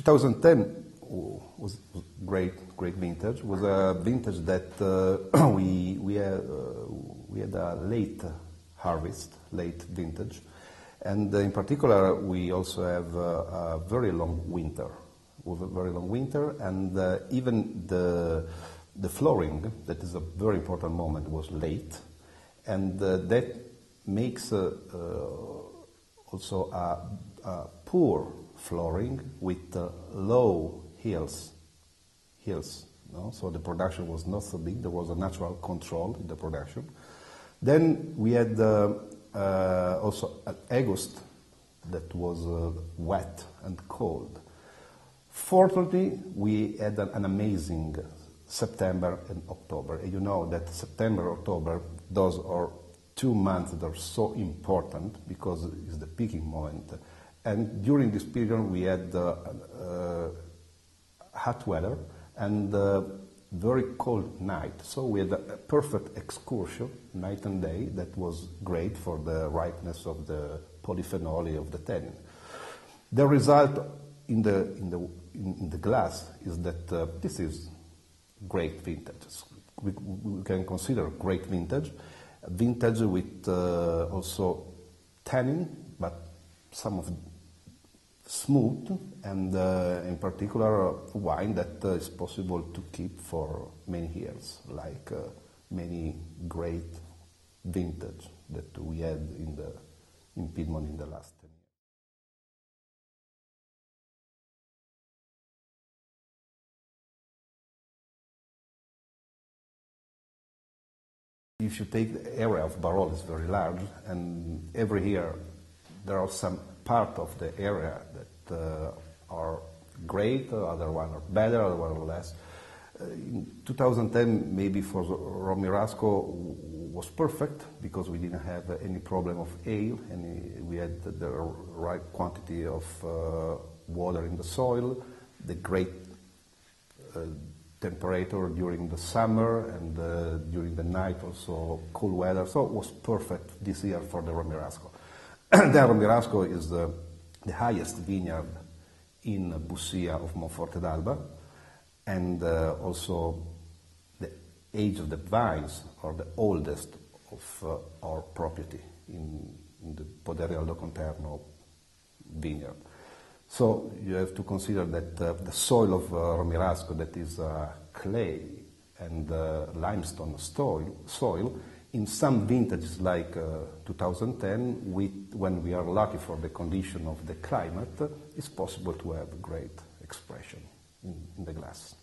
2010 was great vintage. Was a vintage that we had a late harvest, late vintage, and in particular we also have a very long winter. With a very long winter, and even the flowering, that is a very important moment, was late, and that makes also a poor flowering with low hills. No? So the production was not so big. There was a natural control in the production. Then we had also an August that was wet and cold. Fortunately, we had an amazing September and October. And you know that September, October, those are 2 months that are so important because it's the peaking moment. And during this period, we had hot weather and very cold night. So we had a perfect excursion, night and day, that was great for the ripeness of the polyphenol of the tannin. The result in the glass is that this is great vintage. We can consider great vintage with also tannin, but some of smooth, and in particular wine that is possible to keep for many years, like many great vintage that we had in Piedmont in the last 10 years. If you take the area of Barolo, it's very large, and every year there are some part of the area that are great, other one are better, other one are less. In 2010, maybe for Romirasco was perfect because we didn't have any problem of ale, and we had the right quantity of water in the soil, the great temperature during the summer, and during the night also cool weather, so it was perfect this year for the Romirasco. The Romirasco is the highest vineyard in Bussia of Monforte d'Alba, and also the age of the vines are the oldest of our property in the Poderi Aldo Conterno vineyard. So you have to consider that the soil of Romirasco, that is clay and limestone soil, in some vintages like 2010, when we are lucky for the condition of the climate, it's possible to have great expression in the glass.